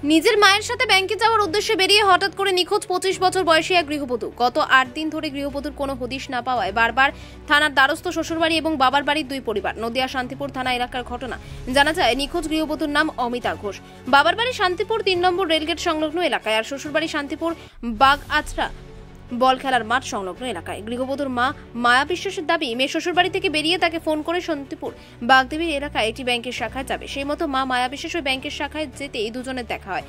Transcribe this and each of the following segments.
নিজের মায়ের সাথে ব্যাংকে যাওয়ার উদ্দেশ্যে বেরিয়ে হঠাৎ করে নিখোঁজ 25 বছর বয়সী এক গৃহবধূ। গত 8 দিন ধরে গৃহবধূর কোনো হদিশ না পাওয়ায় বারবার থানার দ্বারস্থ শ্বশুরবাড়ি এবং বাবার বাড়ির দুই পরিবার। নদিয়া শান্তিপুর থানা এলাকার ঘটনা। জানা যায় নিখোঁজ গৃহবধূর নাম অমিতা ঘোষ। বাবার বাড়ি শান্তিপুর 3 নম্বর রেলগেট সংলগ্ন এলাকায়, আর শ্বশুরবাড়ি শান্তিপুর বাগআচরা বল খেলার মাঠ সংলগ্ন এলাকায়। গৃহবধূর মা মায়া বিশ্বাসের দাবি, মেয়ে শ্বশুরবাড়ি থেকে বেরিয়ে তাকে ফোন করে শান্তিপুর বাগদেবীর এলাকায় একটি ব্যাংকের শাখায় যাবে। সেই মতো মা মায়া বিশ্বাস ওই ব্যাংকের শাখায় যেতে এই দুজনের দেখা হয়,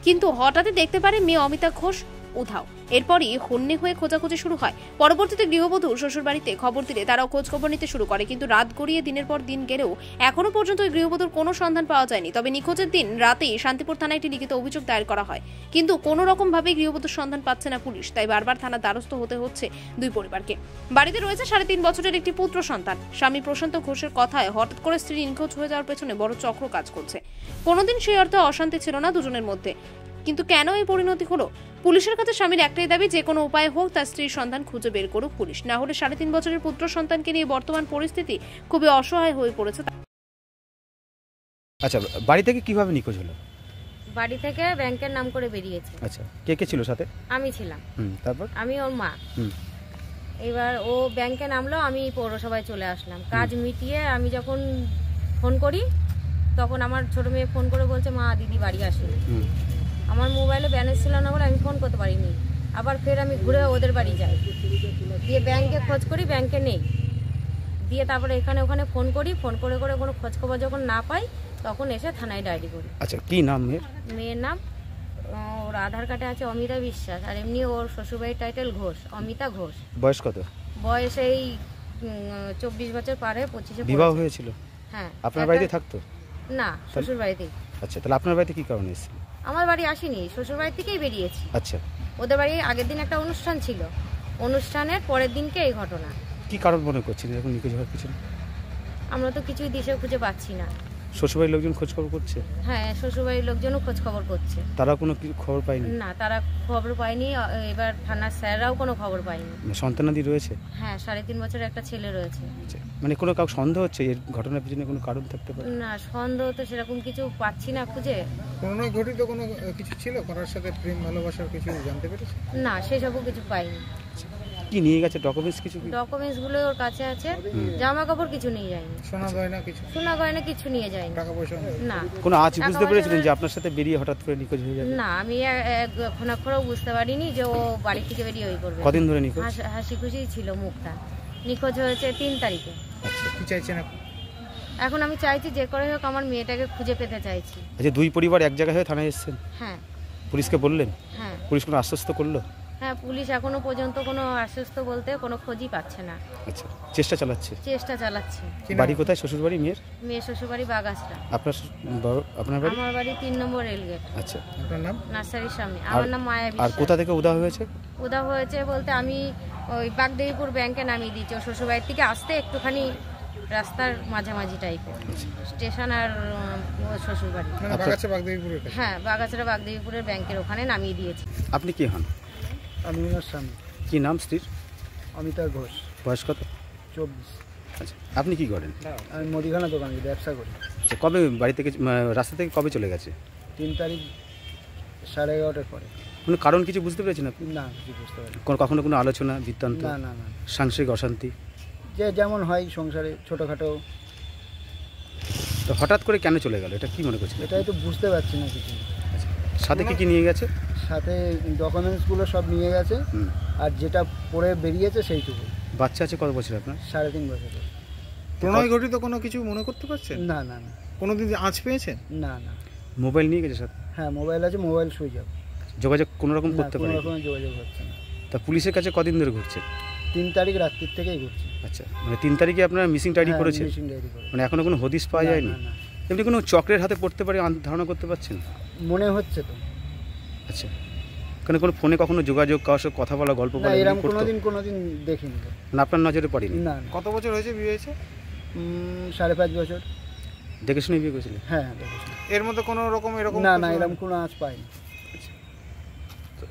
কিন্তু হঠাৎই দেখতে পারে মেয়ে অমিতা ঘোষ উধাও। এরপরই হন্যে হয়ে খোঁজাখুঁজি শুরু হয়। পরবর্তীতে গৃহবধূ শ্বশুরবাড়িতে খবর দিলে তারাও খোঁজ খবর নিতে শুরু করে, কিন্তু রাত গড়িয়ে দিনের পর দিন গেলেও এখনো পর্যন্ত ওই গৃহবধূর কোনো সন্ধান পাওয়া যায়নি। তবে নিখোঁজের দিন রাতেই শান্তিপুর থানায় একটি লিখিত অভিযোগ দায়ের করা হয়, কিন্তু কোনো রকম ভাবে গৃহবধূর সন্ধান পাচ্ছে না পুলিশ। তাই বারবার থানার দ্বারস্থ হতে হচ্ছে দুই পরিবারকে। বাড়িতে রয়েছে 3.5 বছরের একটি পুত্র সন্তান। স্বামী প্রশান্ত ঘোষের কথায় হঠাৎ করে স্ত্রী নিখোঁজ হয়ে যাওয়ার পেছনে বড় চক্র কাজ করছে। কোনোদিন সেই অর্থে অশান্তি ছিল না দুজনের মধ্যে, কিন্তু কেন এই পরিণতি হলো? পুলিশের কাছে স্বামীর একটাই দাবি, যে কোনো উপায়ে হোক তার স্ত্রীর সন্ধান খুঁজে বের করুক পুলিশ। না হলে 3.5 বছরের পুত্র সন্তানকে নিয়ে বর্তমান পরিস্থিতি খুবই অসহায় হয়ে পড়েছে। আচ্ছা, বাড়ি থেকে কিভাবে নিখোঁজ হলো? বাড়ি থেকে ব্যাংকের নাম করে বেরিয়েছে। আচ্ছা, কে কে ছিল সাথে? আমি ছিলাম। তারপর? আমি ওর মা। এবার ও ব্যাংকে নামলো, আমি পৌরসভায় চলে আসলাম। কাজ মিটিয়ে আমি যখন ফোন করি, তখন আমার ছোট মেয়ে ফোন করে বলছে, মা দিদি বাড়ি আসেনি। আমার মোবাইলে ব্যালেন্স ছিল না বলে আমি ফোন করতে পারিনি। আবার ফের আমি ঘুরে ওদের বাড়ি যাই, দিয়ে ব্যাংকে খোঁজ করি, ব্যাংকে নেই। দিয়ে তারপরে এখানে ওখানে ফোন করি, ফোন করে করে কোনো খোঁজ খবর যখন না পাই তখন এসে থানায় ডায়েরি করি। আচ্ছা, কি নাম মেয়ের? মেয়ের নাম, ওর আধার কার্ডে আছে অমিতা বিশ্বাস, আর এমনি ওর শ্বশুরবাড়ির টাইটেল ঘোষ, অমিতা ঘোষ। বয়স কত? বয়স এই 24 বছর পার হয়ে 25-এ বিবাহ হয়েছিল? হ্যাঁ। আপনার বাড়িতে থাকতো? না, শ্বশুর বাড়িতেই। আচ্ছা, তাহলে আপনার বাড়িতে কি কারণে এসেছিল? আমার বাড়ি আসেনি, শ্বশুর বাড়ি থেকেই বেরিয়েছি। আচ্ছা, ওদের বাড়ি আগের দিন একটা অনুষ্ঠান ছিল, অনুষ্ঠানের পরের দিনকে এই ঘটনা। কি কারণ মনে করছেন এরকম নিখোঁজ হওয়ার পিছনে? আমরা তো কিছুই দিশে খুঁজে পাচ্ছি না। শ্বশুরবাড়ির লোকজন খোঁজ খবর করছে? হ্যাঁ, শ্বশুরবাড়ির লোকজনও খোঁজ খবর করছে। তারা কোনো কিছু খবর পায়নি? না, তারা খবর পায়নি। এবার থানার স্যাররাও কোনো খবর পায়নি। সন্তানাদি রয়েছে? হ্যাঁ, 3.5 বছরের একটা ছেলে রয়েছে। মানে কোনো কাউ সন্দেহ হচ্ছে এর ঘটনার পিছনে কোনো কারণ থাকতে পারে? না, সন্দেহ তো সেরকম কিছু পাচ্ছি না খুঁজে। কোনো ঘটিত কোনো কিছু ছিল, কারোর সাথে প্রেম ভালোবাসার কিছু জানতে পেরেছে? না, সেসবও কিছু পাইনি। কি নিয়ে গেছে ডকুমেন্টস? কিছু ডকুমেন্টস গুলো ওর কাছে আছে, জামা কাপড় কিছু নিয়ে যায়নি। সোনা গয়না কিছু? সোনা গয়না কিছু নিয়ে যায়নি। টাকা পয়সা না। কোনো আজ বুঝতে পেরেছিলেন যে আপনার সাথে বেরিয়ে হঠাৎ করে নিখোঁজ হয়ে যাবে? না, আমি এখন এখনো বুঝতে পারিনি যে ও বাড়ি থেকে বেরিয়ে ওই করবে। কদিন ধরে নিখোঁজ? হাসি খুশি ছিল মুখটা। নিখোঁজ হয়েছে 3 তারিখে। আচ্ছা, কি চাইছেন এখন আমি চাইছি যে করে হোক আমার মেয়েটাকে খুঁজে পেতে চাইছি। আচ্ছা, দুই পরিবার এক জায়গায় হয়ে থানায় এসেছেন? হ্যাঁ। পুলিশকে বললেন? হ্যাঁ। পুলিশ কোনো আশ্বস্ত করলো? হ্যাঁ, পুলিশ এখনো পর্যন্ত কোনো আশ্বস্ত বলতে কোনো খোঁজই পাচ্ছে না। আচ্ছা, চেষ্টা চালাচ্ছে? চেষ্টা চালাচ্ছে। বাড়ি কোথায় শ্বশুরবাড়ি মেয়ের? মেয়ের শ্বশুরবাড়ি বাগআচরা। আপনার বাড়ি? আমার বাড়ি 3 নম্বর রেলগেট। আচ্ছা, আপনার নাম? নার্সারির সামনে। আমার নাম মায়া বিশ্বাস। আর কোথা থেকে উদা হয়েছে? উদা হয়েছে বলতে আমি ওই বাগদেবীপুর ব্যাংকে নামিয়ে দিয়েছি। ও শ্বশুরবাড়ির থেকে আসতে একটুখানি রাস্তার মাঝামাঝি টাইপের, স্টেশন আর শ্বশুরবাড়ি। হ্যাঁ, বাগআচরা বাগদেবীপুরের ব্যাংকের ওখানে নামিয়ে দিয়েছি। আপনি কি হন? আমি ওর স্বামী। কি নাম স্ত্রীর? অমিতা ঘোষ। বয়স কত? 24। আচ্ছা, আপনি কি করেন? আমি মুদিখানা দোকানে ব্যবসা করি। আচ্ছা, কবে বাড়ি থেকে রাস্তা থেকে কবে চলে গেছে? 3 তারিখ 11:30 পরে। কোনো কারণ কিছু বুঝতে পেরেছেন আপনি? না, কিছু বুঝতে পারি। কখনো কোনো আলোচনা বৃত্তান্ত? না না না। সাংসারিক অশান্তি যে যেমন হয় সংসারে ছোটোখাটো। তো হঠাৎ করে কেন চলে গেল, এটা কি মনে করছেন? এটাই তো বুঝতে পারছি না কিছু। আচ্ছা, সাথে কি কি নিয়ে গেছে? সাথে ডকুমেন্টসগুলো সব নিয়ে গেছে, আর যেটা পরে বেরিয়েছে সেইটুকু। বাচ্চা আছে কত বছর আপনার? 3.5 বছরের। প্রণয় ঘটিত কোনো কিছু মনে করতে পারছেন? না না না। কোনোদিন আঁচ পেয়েছেন? না না। মোবাইল নিয়ে গেছে সাথে? হ্যাঁ, মোবাইল আছে, মোবাইল সুইচ অফ। যোগাযোগ কোনো রকম করতে পারে? কোনো রকম যোগাযোগ হচ্ছে না। তা পুলিশের কাছে কদিন ধরে ঘুরছে? 3 তারিখ রাত্রির থেকেই ঘুরছে। আচ্ছা, মানে 3 তারিখে আপনার মিসিং ডায়েরি করেছে? মিসিং ডায়েরি করেছে। মানে এখনো কোনো হদিশ পাওয়া যায়নি? না না। এমনি কোনো চক্রের হাতে পড়তে পারে ধারণা করতে পারছেন? মনে হচ্ছে তো। আচ্ছা, কারণ কোনো ফোনে কখনো যোগাযোগ, কারোর সাথে কথা বলা, গল্প বলা এরকম কোনোদিন দেখিনি। না, আপনার নজরে পড়েনি? না। কত বছর হয়েছে বিয়ে হয়েছে? 5.5 বছর। দেখে শুনে বিয়ে করেছিলেন? হ্যাঁ, দেখেছি। এর মধ্যে কোনো রকম এরকম? না না, এরকম কোনো আঁচ পাইনি।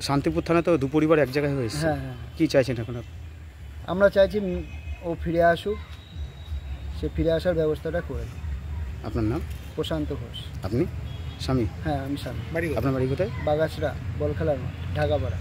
শান্তিপুর থানা তো দু পরিবার এক জায়গায় হয়েছে। হ্যাঁ হ্যাঁ। কি চাইছেন এখন? আমরা চাইছি ও ফিরে আসুক, সে ফিরে আসার ব্যবস্থাটা করে। আপনার নাম? প্রশান্ত ঘোষ। আপনি? স্বামী? হ্যাঁ আমি স্বামী। বাড়ি কোথায়? আপনার বাড়ি কোথায়? বাগাসরা বল খেলার মাঠ ঢাকাপাড়া।